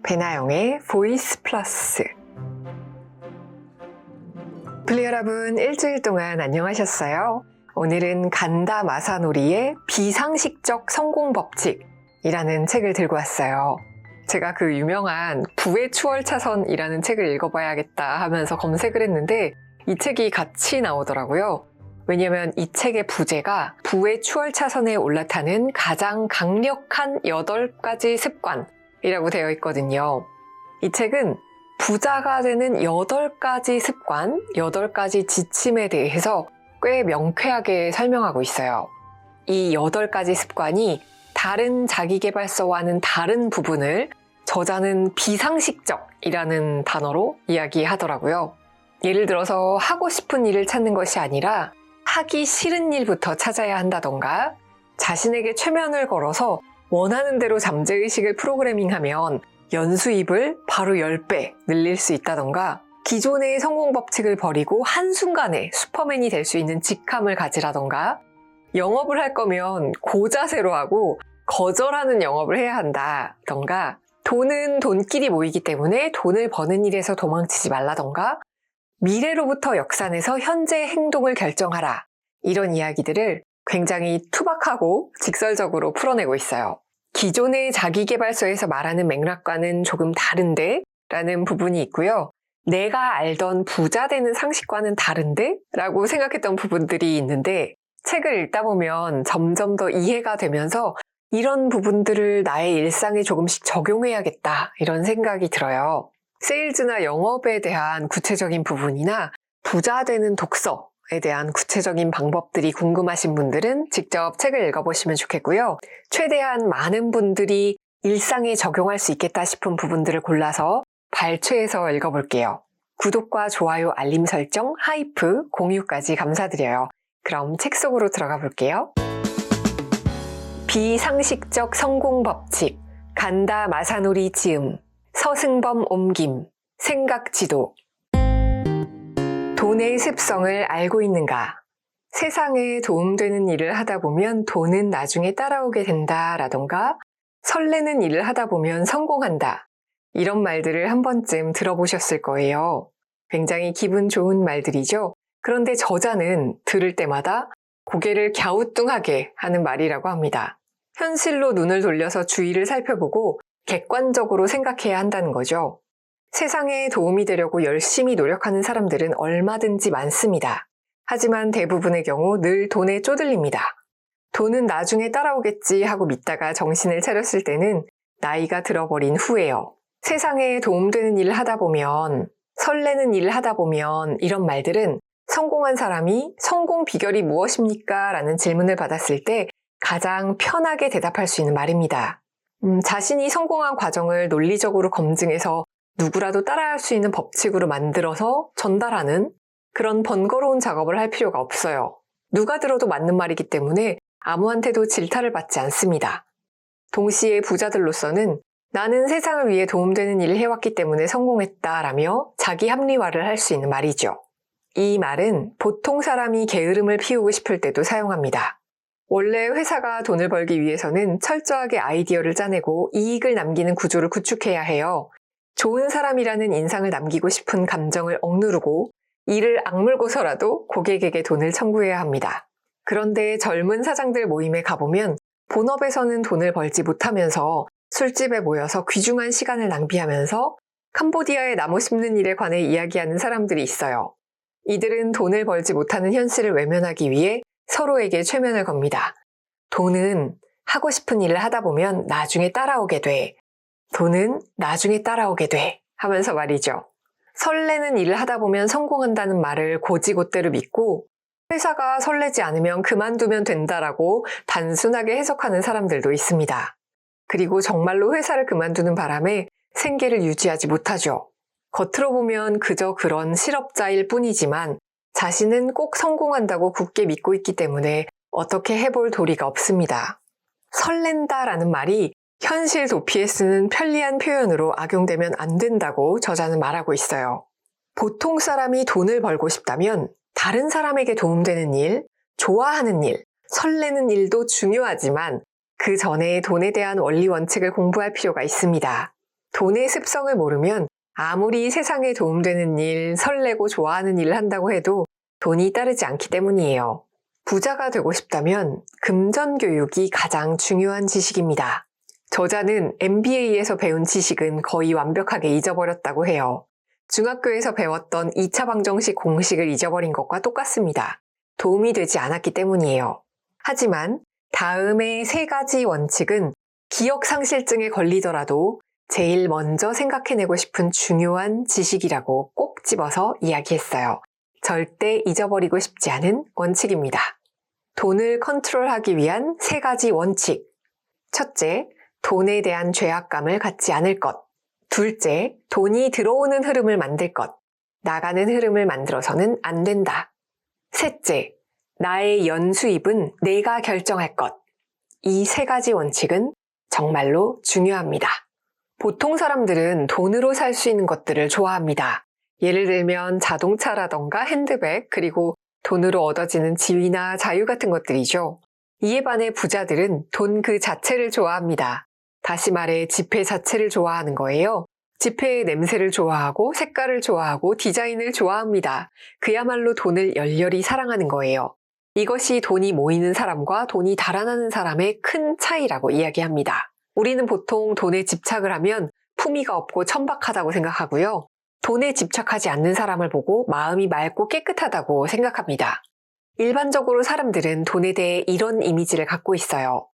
배나영의 보이스 플러스. 블리 여러분, 일주일 동안 안녕하셨어요? 오늘은 간다 마사노리의 비상식적 성공 법칙이라는 책을 들고 왔어요. 제가 그 유명한 부의 추월차선이라는 책을 읽어봐야겠다 하면서 검색을 했는데 이 책이 같이 나오더라고요. 왜냐면 이 책의 부제가 부의 추월차선에 올라타는 가장 강력한 8가지 습관이라고 되어 있거든요. 이 책은 부자가 되는 8가지 습관, 8가지 지침에 대해서 꽤 명쾌하게 설명하고 있어요. 이 8가지 습관이 다른 자기계발서와는 다른 부분을 저자는 비상식적이라는 단어로 이야기하더라고요. 예를 들어서 하고 싶은 일을 찾는 것이 아니라 하기 싫은 일부터 찾아야 한다던가, 자신에게 최면을 걸어서 원하는 대로 잠재의식을 프로그래밍하면 연수입을 바로 10배 늘릴 수 있다던가, 기존의 성공 법칙을 버리고 한순간에 슈퍼맨이 될 수 있는 직함을 가지라던가, 영업을 할 거면 고자세로 하고 거절하는 영업을 해야 한다던가, 돈은 돈끼리 모이기 때문에 돈을 버는 일에서 도망치지 말라던가, 미래로부터 역산해서 현재의 행동을 결정하라. 이런 이야기들을 굉장히 투박하고 직설적으로 풀어내고 있어요. 기존의 자기계발서에서 말하는 맥락과는 조금 다른데? 라는 부분이 있고요. 내가 알던 부자 되는 상식과는 다른데? 라고 생각했던 부분들이 있는데, 책을 읽다 보면 점점 더 이해가 되면서 이런 부분들을 나의 일상에 조금씩 적용해야겠다, 이런 생각이 들어요. 세일즈나 영업에 대한 구체적인 부분이나 부자 되는 독서에 대한 구체적인 방법들이 궁금하신 분들은 직접 책을 읽어보시면 좋겠고요. 최대한 많은 분들이 일상에 적용할 수 있겠다 싶은 부분들을 골라서 발췌해서 읽어볼게요. 구독과 좋아요, 알림 설정, 하이프, 공유까지 감사드려요. 그럼 책 속으로 들어가 볼게요. 비상식적 성공 법칙, 간다 마사노리 지음, 서승범 옮김, 생각지도. 돈의 습성을 알고 있는가? 세상에 도움되는 일을 하다 보면 돈은 나중에 따라오게 된다 라던가, 설레는 일을 하다 보면 성공한다. 이런 말들을 한 번쯤 들어보셨을 거예요. 굉장히 기분 좋은 말들이죠. 그런데 저자는 들을 때마다 고개를 갸우뚱하게 하는 말이라고 합니다. 현실로 눈을 돌려서 주위를 살펴보고 객관적으로 생각해야 한다는 거죠. 세상에 도움이 되려고 열심히 노력하는 사람들은 얼마든지 많습니다. 하지만 대부분의 경우 늘 돈에 쪼들립니다. 돈은 나중에 따라오겠지 하고 믿다가 정신을 차렸을 때는 나이가 들어버린 후에요. 세상에 도움되는 일을 하다 보면, 설레는 일을 하다 보면, 이런 말들은 성공한 사람이 성공 비결이 무엇입니까? 라는 질문을 받았을 때 가장 편하게 대답할 수 있는 말입니다. 자신이 성공한 과정을 논리적으로 검증해서 누구라도 따라할 수 있는 법칙으로 만들어서 전달하는 그런 번거로운 작업을 할 필요가 없어요. 누가 들어도 맞는 말이기 때문에 아무한테도 질타를 받지 않습니다. 동시에 부자들로서는 나는 세상을 위해 도움되는 일을 해왔기 때문에 성공했다라며 자기 합리화를 할 수 있는 말이죠. 이 말은 보통 사람이 게으름을 피우고 싶을 때도 사용합니다. 원래 회사가 돈을 벌기 위해서는 철저하게 아이디어를 짜내고 이익을 남기는 구조를 구축해야 해요. 좋은 사람이라는 인상을 남기고 싶은 감정을 억누르고 이를 악물고서라도 고객에게 돈을 청구해야 합니다. 그런데 젊은 사장들 모임에 가보면 본업에서는 돈을 벌지 못하면서 술집에 모여서 귀중한 시간을 낭비하면서 캄보디아의 나무 심는 일에 관해 이야기하는 사람들이 있어요. 이들은 돈을 벌지 못하는 현실을 외면하기 위해 서로에게 최면을 겁니다. 돈은 하고 싶은 일을 하다 보면 나중에 따라오게 돼. 돈은 나중에 따라오게 돼. 하면서 말이죠. 설레는 일을 하다 보면 성공한다는 말을 곧이곧대로 믿고 회사가 설레지 않으면 그만두면 된다라고 단순하게 해석하는 사람들도 있습니다. 그리고 정말로 회사를 그만두는 바람에 생계를 유지하지 못하죠. 겉으로 보면 그저 그런 실업자일 뿐이지만 자신은 꼭 성공한다고 굳게 믿고 있기 때문에 어떻게 해볼 도리가 없습니다. 설렌다라는 말이 현실 도피에 쓰는 편리한 표현으로 악용되면 안 된다고 저자는 말하고 있어요. 보통 사람이 돈을 벌고 싶다면 다른 사람에게 도움되는 일, 좋아하는 일, 설레는 일도 중요하지만 그 전에 돈에 대한 원리 원칙을 공부할 필요가 있습니다. 돈의 습성을 모르면 아무리 세상에 도움되는 일, 설레고 좋아하는 일을 한다고 해도 돈이 따르지 않기 때문이에요. 부자가 되고 싶다면 금전 교육이 가장 중요한 지식입니다. 저자는 MBA에서 배운 지식은 거의 완벽하게 잊어버렸다고 해요. 중학교에서 배웠던 2차 방정식 공식을 잊어버린 것과 똑같습니다. 도움이 되지 않았기 때문이에요. 하지만 다음의 3가지 원칙은 기억상실증에 걸리더라도 제일 먼저 생각해내고 싶은 중요한 지식이라고 꼭 집어서 이야기했어요. 절대 잊어버리고 싶지 않은 원칙입니다. 돈을 컨트롤하기 위한 3가지 원칙. 첫째, 돈에 대한 죄악감을 갖지 않을 것. 둘째, 돈이 들어오는 흐름을 만들 것. 나가는 흐름을 만들어서는 안 된다. 셋째, 나의 연수입은 내가 결정할 것. 이 3가지 원칙은 정말로 중요합니다. 보통 사람들은 돈으로 살 수 있는 것들을 좋아합니다. 예를 들면 자동차라던가 핸드백, 그리고 돈으로 얻어지는 지위나 자유 같은 것들이죠. 이에 반해 부자들은 돈 그 자체를 좋아합니다. 다시 말해 지폐 자체를 좋아하는 거예요. 지폐의 냄새를 좋아하고 색깔을 좋아하고 디자인을 좋아합니다. 그야말로 돈을 열렬히 사랑하는 거예요. 이것이 돈이 모이는 사람과 돈이 달아나는 사람의 큰 차이라고 이야기합니다. 우리는 보통 돈에 집착을 하면 품위가 없고 천박하다고 생각하고요. 돈에 집착하지 않는 사람을 보고 마음이 맑고 깨끗하다고 생각합니다. 일반적으로 사람들은 돈에 대해 이런 이미지를 갖고 있어요.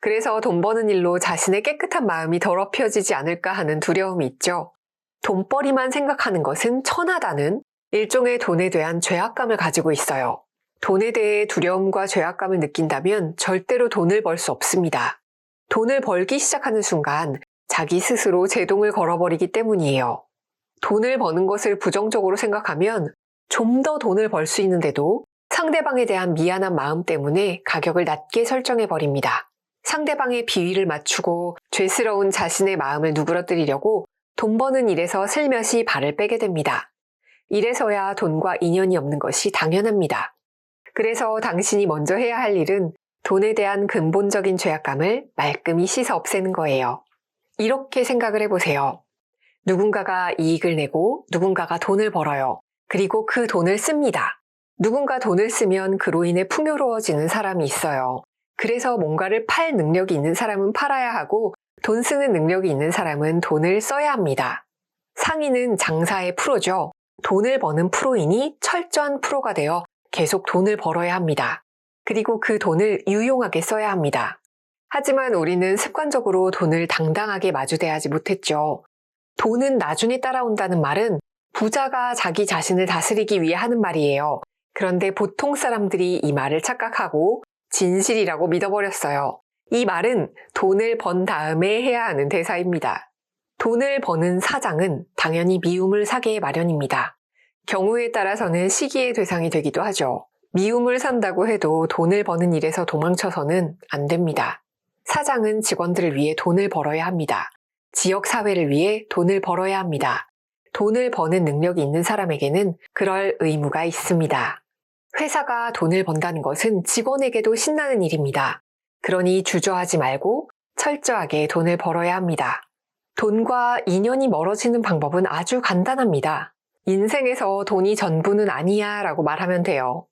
그래서 돈 버는 일로 자신의 깨끗한 마음이 더럽혀지지 않을까 하는 두려움이 있죠. 돈벌이만 생각하는 것은 천하다는 일종의 돈에 대한 죄악감을 가지고 있어요. 돈에 대해 두려움과 죄악감을 느낀다면 절대로 돈을 벌 수 없습니다. 돈을 벌기 시작하는 순간 자기 스스로 제동을 걸어버리기 때문이에요. 돈을 버는 것을 부정적으로 생각하면 좀 더 돈을 벌 수 있는데도 상대방에 대한 미안한 마음 때문에 가격을 낮게 설정해버립니다. 상대방의 비위를 맞추고 죄스러운 자신의 마음을 누그러뜨리려고 돈 버는 일에서 슬며시 발을 빼게 됩니다. 이래서야 돈과 인연이 없는 것이 당연합니다. 그래서 당신이 먼저 해야 할 일은 돈에 대한 근본적인 죄악감을 말끔히 씻어 없애는 거예요. 이렇게 생각을 해보세요. 누군가가 이익을 내고 누군가가 돈을 벌어요. 그리고 그 돈을 씁니다. 누군가 돈을 쓰면 그로 인해 풍요로워지는 사람이 있어요. 그래서 뭔가를 팔 능력이 있는 사람은 팔아야 하고 돈 쓰는 능력이 있는 사람은 돈을 써야 합니다. 상인은 장사의 프로죠. 돈을 버는 프로이니 철저한 프로가 되어 계속 돈을 벌어야 합니다. 그리고 그 돈을 유용하게 써야 합니다. 하지만 우리는 습관적으로 돈을 당당하게 마주대하지 못했죠. 돈은 나중에 따라온다는 말은 부자가 자기 자신을 다스리기 위해 하는 말이에요. 그런데 보통 사람들이 이 말을 착각하고 진실이라고 믿어버렸어요. 이 말은 돈을 번 다음에 해야 하는 대사입니다. 돈을 버는 사장은 당연히 미움을 사게 마련입니다. 경우에 따라서는 시기의 대상이 되기도 하죠. 미움을 산다고 해도 돈을 버는 일에서 도망쳐서는 안 됩니다. 사장은 직원들을 위해 돈을 벌어야 합니다. 지역사회를 위해 돈을 벌어야 합니다. 돈을 버는 능력이 있는 사람에게는 그럴 의무가 있습니다. 회사가 돈을 번다는 것은 직원에게도 신나는 일입니다. 그러니 주저하지 말고 철저하게 돈을 벌어야 합니다. 돈과 인연이 멀어지는 방법은 아주 간단합니다. 인생에서 돈이 전부는 아니야 라고 말하면 돼요.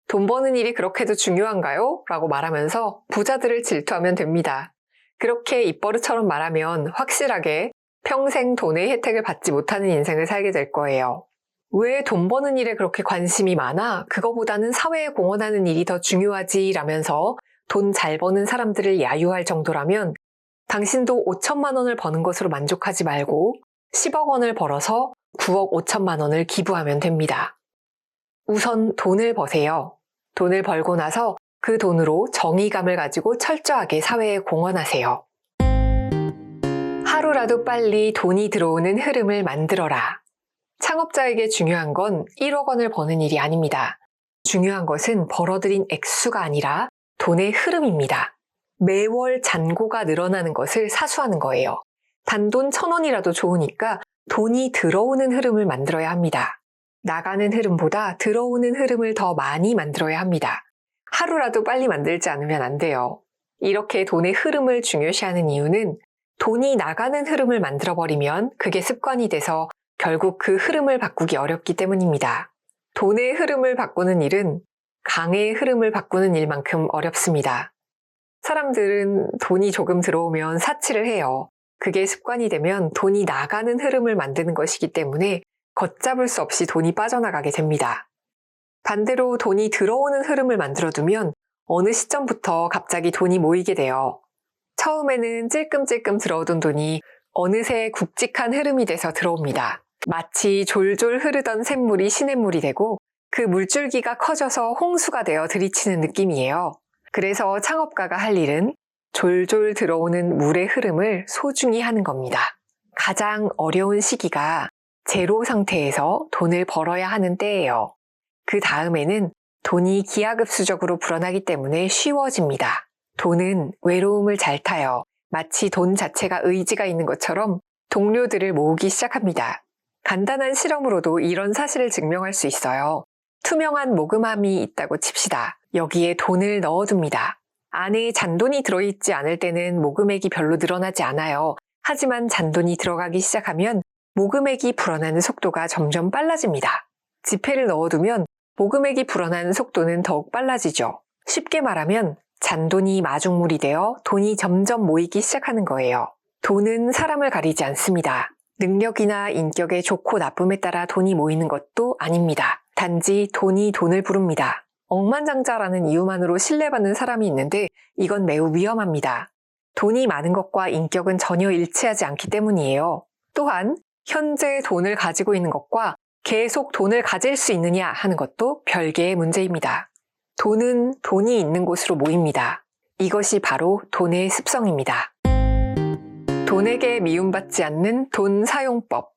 돈 버는 일이 그렇게도 중요한가요? 라고 말하면서 부자들을 질투하면 됩니다. 그렇게 입버릇처럼 말하면 확실하게 평생 돈의 혜택을 받지 못하는 인생을 살게 될 거예요. 왜 돈 버는 일에 그렇게 관심이 많아? 그거보다는 사회에 공헌하는 일이 더 중요하지 라면서 돈 잘 버는 사람들을 야유할 정도라면 당신도 5천만 원을 버는 것으로 만족하지 말고 10억 원을 벌어서 9억 5천만 원을 기부하면 됩니다. 우선 돈을 버세요. 돈을 벌고 나서 그 돈으로 정의감을 가지고 철저하게 사회에 공헌하세요. 하루라도 빨리 돈이 들어오는 흐름을 만들어라. 창업자에게 중요한 건 1억 원을 버는 일이 아닙니다. 중요한 것은 벌어들인 액수가 아니라 돈의 흐름입니다. 매월 잔고가 늘어나는 것을 사수하는 거예요. 단돈 1,000원이라도 좋으니까 돈이 들어오는 흐름을 만들어야 합니다. 나가는 흐름보다 들어오는 흐름을 더 많이 만들어야 합니다. 하루라도 빨리 만들지 않으면 안 돼요. 이렇게 돈의 흐름을 중요시하는 이유는 돈이 나가는 흐름을 만들어버리면 그게 습관이 돼서 결국 그 흐름을 바꾸기 어렵기 때문입니다. 돈의 흐름을 바꾸는 일은 강의 흐름을 바꾸는 일만큼 어렵습니다. 사람들은 돈이 조금 들어오면 사치를 해요. 그게 습관이 되면 돈이 나가는 흐름을 만드는 것이기 때문에 걷잡을 수 없이 돈이 빠져나가게 됩니다. 반대로 돈이 들어오는 흐름을 만들어두면 어느 시점부터 갑자기 돈이 모이게 돼요. 처음에는 찔끔찔끔 들어오던 돈이 어느새 굵직한 흐름이 돼서 들어옵니다. 마치 졸졸 흐르던 샘물이 시냇물이 되고 그 물줄기가 커져서 홍수가 되어 들이치는 느낌이에요. 그래서 창업가가 할 일은 졸졸 들어오는 물의 흐름을 소중히 하는 겁니다. 가장 어려운 시기가 제로 상태에서 돈을 벌어야 하는 때예요. 그 다음에는 돈이 기하급수적으로 불어나기 때문에 쉬워집니다. 돈은 외로움을 잘 타요. 마치 돈 자체가 의지가 있는 것처럼 동료들을 모으기 시작합니다. 간단한 실험으로도 이런 사실을 증명할 수 있어요. 투명한 모금함이 있다고 칩시다. 여기에 돈을 넣어둡니다. 안에 잔돈이 들어있지 않을 때는 모금액이 별로 늘어나지 않아요. 하지만 잔돈이 들어가기 시작하면 모금액이 불어나는 속도가 점점 빨라집니다. 지폐를 넣어두면 모금액이 불어나는 속도는 더욱 빨라지죠. 쉽게 말하면 잔돈이 마중물이 되어 돈이 점점 모이기 시작하는 거예요. 돈은 사람을 가리지 않습니다. 능력이나 인격의 좋고 나쁨에 따라 돈이 모이는 것도 아닙니다. 단지 돈이 돈을 부릅니다. 억만장자라는 이유만으로 신뢰받는 사람이 있는데 이건 매우 위험합니다. 돈이 많은 것과 인격은 전혀 일치하지 않기 때문이에요. 또한 현재 돈을 가지고 있는 것과 계속 돈을 가질 수 있느냐 하는 것도 별개의 문제입니다. 돈은 돈이 있는 곳으로 모입니다. 이것이 바로 돈의 습성입니다. 돈에게 미움받지 않는 돈 사용법.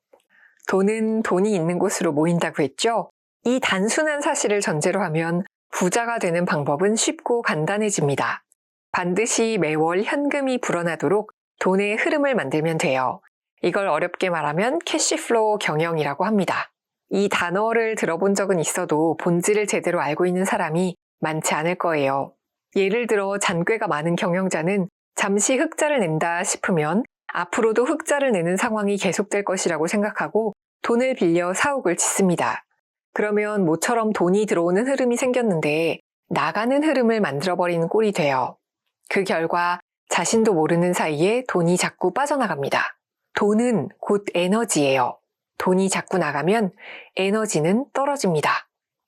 돈은 돈이 있는 곳으로 모인다고 했죠? 이 단순한 사실을 전제로 하면 부자가 되는 방법은 쉽고 간단해집니다. 반드시 매월 현금이 불어나도록 돈의 흐름을 만들면 돼요. 이걸 어렵게 말하면 캐시플로우 경영이라고 합니다. 이 단어를 들어본 적은 있어도 본질을 제대로 알고 있는 사람이 많지 않을 거예요. 예를 들어 잔꾀가 많은 경영자는 잠시 흑자를 낸다 싶으면 앞으로도 흑자를 내는 상황이 계속될 것이라고 생각하고 돈을 빌려 사옥을 짓습니다. 그러면 모처럼 돈이 들어오는 흐름이 생겼는데 나가는 흐름을 만들어버리는 꼴이 돼요. 그 결과 자신도 모르는 사이에 돈이 자꾸 빠져나갑니다. 돈은 곧 에너지예요. 돈이 자꾸 나가면 에너지는 떨어집니다.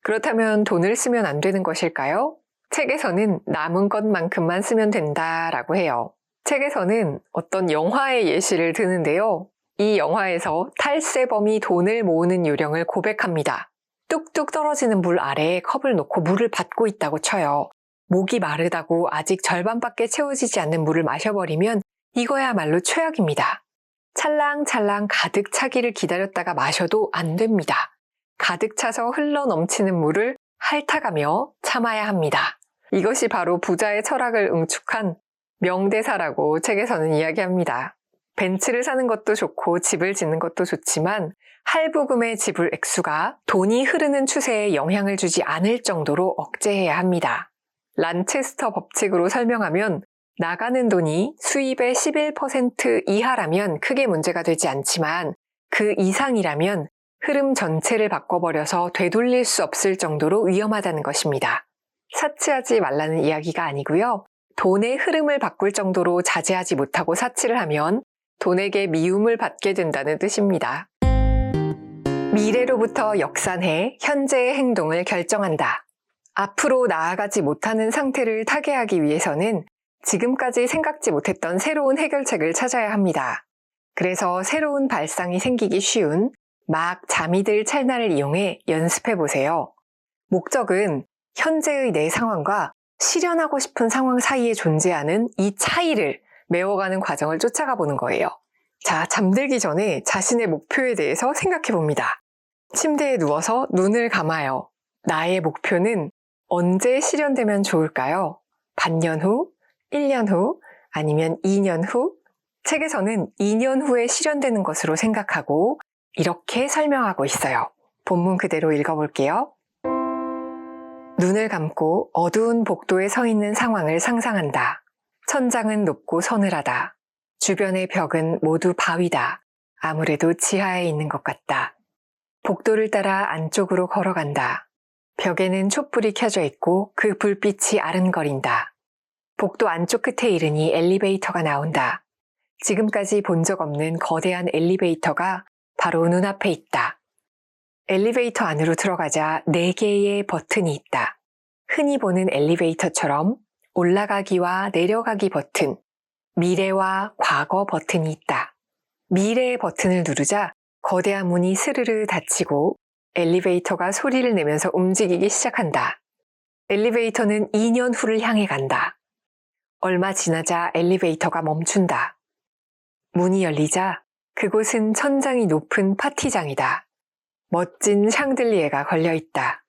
그렇다면 돈을 쓰면 안 되는 것일까요? 책에서는 남은 것만큼만 쓰면 된다라고 해요. 책에서는 어떤 영화의 예시를 드는데요. 이 영화에서 탈세범이 돈을 모으는 요령을 고백합니다. 뚝뚝 떨어지는 물 아래에 컵을 놓고 물을 받고 있다고 쳐요. 목이 마르다고 아직 절반밖에 채워지지 않는 물을 마셔버리면 이거야말로 최악입니다. 찰랑찰랑 가득 차기를 기다렸다가 마셔도 안 됩니다. 가득 차서 흘러 넘치는 물을 핥아가며 참아야 합니다. 이것이 바로 부자의 철학을 응축한 명대사라고 책에서는 이야기합니다. 벤츠를 사는 것도 좋고 집을 짓는 것도 좋지만 할부금의 지불 액수가 돈이 흐르는 추세에 영향을 주지 않을 정도로 억제해야 합니다. 란체스터 법칙으로 설명하면 나가는 돈이 수입의 11% 이하라면 크게 문제가 되지 않지만 그 이상이라면 흐름 전체를 바꿔버려서 되돌릴 수 없을 정도로 위험하다는 것입니다. 사치하지 말라는 이야기가 아니고요. 돈의 흐름을 바꿀 정도로 자제하지 못하고 사치를 하면 돈에게 미움을 받게 된다는 뜻입니다. 미래로부터 역산해 현재의 행동을 결정한다. 앞으로 나아가지 못하는 상태를 타개하기 위해서는 지금까지 생각지 못했던 새로운 해결책을 찾아야 합니다. 그래서 새로운 발상이 생기기 쉬운 막 잠이 들 찰나를 이용해 연습해 보세요. 목적은 현재의 내 상황과 실현하고 싶은 상황 사이에 존재하는 이 차이를 메워가는 과정을 쫓아가 보는 거예요. 자, 잠들기 전에 자신의 목표에 대해서 생각해 봅니다. 침대에 누워서 눈을 감아요. 나의 목표는 언제 실현되면 좋을까요? 반년 후, 1년 후, 아니면 2년 후? 책에서는 2년 후에 실현되는 것으로 생각하고 이렇게 설명하고 있어요. 본문 그대로 읽어볼게요. 눈을 감고 어두운 복도에 서 있는 상황을 상상한다. 천장은 높고 서늘하다. 주변의 벽은 모두 바위다. 아무래도 지하에 있는 것 같다. 복도를 따라 안쪽으로 걸어간다. 벽에는 촛불이 켜져 있고 그 불빛이 아른거린다. 복도 안쪽 끝에 이르니 엘리베이터가 나온다. 지금까지 본 적 없는 거대한 엘리베이터가 바로 눈앞에 있다. 엘리베이터 안으로 들어가자 4개의 버튼이 있다. 흔히 보는 엘리베이터처럼 올라가기와 내려가기 버튼, 미래와 과거 버튼이 있다. 미래의 버튼을 누르자 거대한 문이 스르르 닫히고 엘리베이터가 소리를 내면서 움직이기 시작한다. 엘리베이터는 2년 후를 향해 간다. 얼마 지나자 엘리베이터가 멈춘다. 문이 열리자 그곳은 천장이 높은 파티장이다. 멋진 샹들리에가 걸려있다.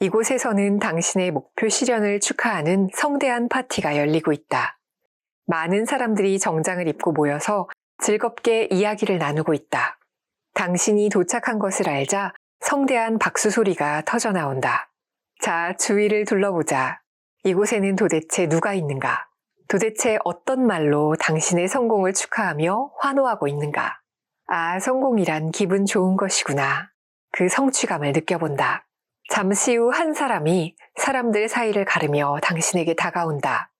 이곳에서는 당신의 목표 실현을 축하하는 성대한 파티가 열리고 있다. 많은 사람들이 정장을 입고 모여서 즐겁게 이야기를 나누고 있다. 당신이 도착한 것을 알자 성대한 박수 소리가 터져 나온다. 자, 주위를 둘러보자. 이곳에는 도대체 누가 있는가? 도대체 어떤 말로 당신의 성공을 축하하며 환호하고 있는가? 아, 성공이란 기분 좋은 것이구나. 그 성취감을 느껴본다. 잠시 후 한 사람이 사람들 사이를 가르며 당신에게 다가온다.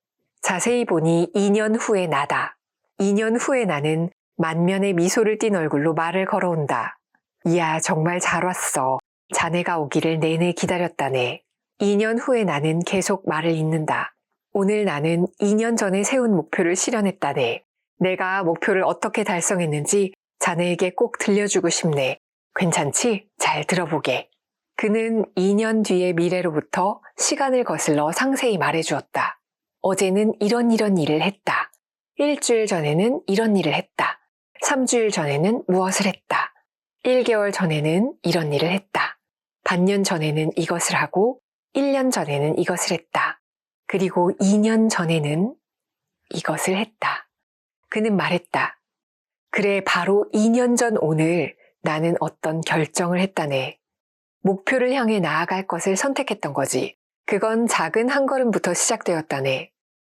자세히 보니 2년 후의 나다. 2년 후의 나는 만면의 미소를 띤 얼굴로 말을 걸어온다. 이야, 정말 잘 왔어. 자네가 오기를 내내 기다렸다네. 2년 후의 나는 계속 말을 잇는다. 오늘 나는 2년 전에 세운 목표를 실현했다네. 내가 목표를 어떻게 달성했는지 자네에게 꼭 들려주고 싶네. 괜찮지? 잘 들어보게. 그는 2년 뒤의 미래로부터 시간을 거슬러 상세히 말해주었다. 어제는 이런 일을 했다. 일주일 전에는 이런 일을 했다. 3주일 전에는 무엇을 했다. 1개월 전에는 이런 일을 했다. 반년 전에는 이것을 하고 1년 전에는 이것을 했다. 그리고 2년 전에는 이것을 했다. 그는 말했다. 그래, 바로 2년 전 오늘 나는 어떤 결정을 했다네. 목표를 향해 나아갈 것을 선택했던 거지. 그건 작은 한 걸음부터 시작되었다네.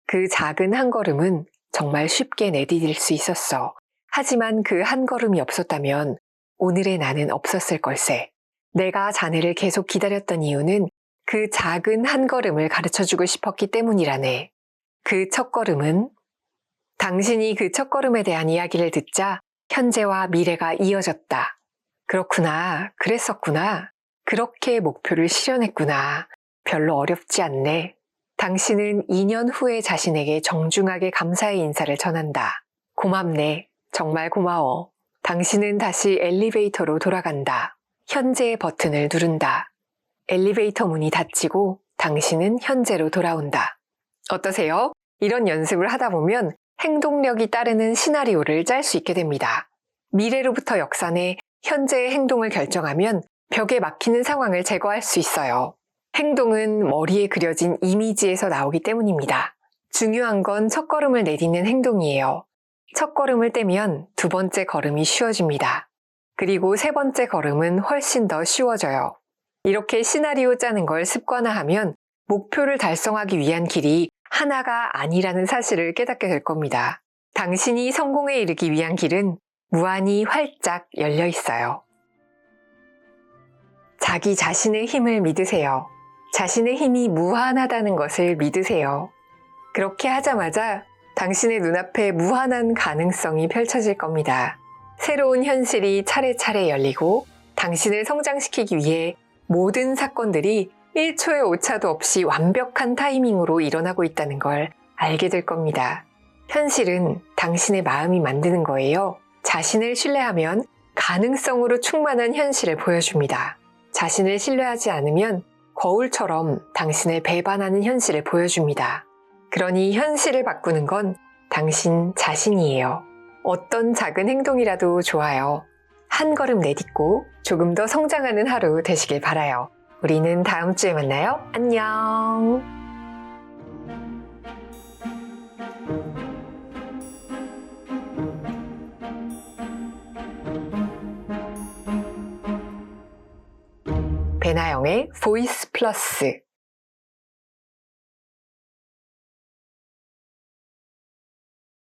그 작은 한 걸음은 정말 쉽게 내디딜 수 있었어. 하지만 그 한 걸음이 없었다면 오늘의 나는 없었을 걸세. 내가 자네를 계속 기다렸던 이유는 그 작은 한 걸음을 가르쳐주고 싶었기 때문이라네. 그 첫 걸음은 당신이 그 첫 걸음에 대한 이야기를 듣자 현재와 미래가 이어졌다. 그렇구나. 그랬었구나. 그렇게 목표를 실현했구나. 별로 어렵지 않네. 당신은 2년 후에 자신에게 정중하게 감사의 인사를 전한다. 고맙네. 정말 고마워. 당신은 다시 엘리베이터로 돌아간다. 현재의 버튼을 누른다. 엘리베이터 문이 닫히고 당신은 현재로 돌아온다. 어떠세요? 이런 연습을 하다 보면 행동력이 따르는 시나리오를 짤 수 있게 됩니다. 미래로부터 역산해 현재의 행동을 결정하면 벽에 막히는 상황을 제거할 수 있어요. 행동은 머리에 그려진 이미지에서 나오기 때문입니다. 중요한 건 첫걸음을 내딛는 행동이에요. 첫걸음을 떼면 두 번째 걸음이 쉬워집니다. 그리고 세 번째 걸음은 훨씬 더 쉬워져요. 이렇게 시나리오 짜는 걸 습관화하면 목표를 달성하기 위한 길이 하나가 아니라는 사실을 깨닫게 될 겁니다. 당신이 성공에 이르기 위한 길은 무한히 활짝 열려 있어요. 자기 자신의 힘을 믿으세요. 자신의 힘이 무한하다는 것을 믿으세요. 그렇게 하자마자 당신의 눈앞에 무한한 가능성이 펼쳐질 겁니다. 새로운 현실이 차례차례 열리고 당신을 성장시키기 위해 모든 사건들이 1초의 오차도 없이 완벽한 타이밍으로 일어나고 있다는 걸 알게 될 겁니다. 현실은 당신의 마음이 만드는 거예요. 자신을 신뢰하면 가능성으로 충만한 현실을 보여줍니다. 자신을 신뢰하지 않으면 거울처럼 당신을 배반하는 현실을 보여줍니다. 그러니 현실을 바꾸는 건 당신 자신이에요. 어떤 작은 행동이라도 좋아요. 한 걸음 내딛고 조금 더 성장하는 하루 되시길 바라요. 우리는 다음 주에 만나요. 안녕. 배나영의 보이스 플러스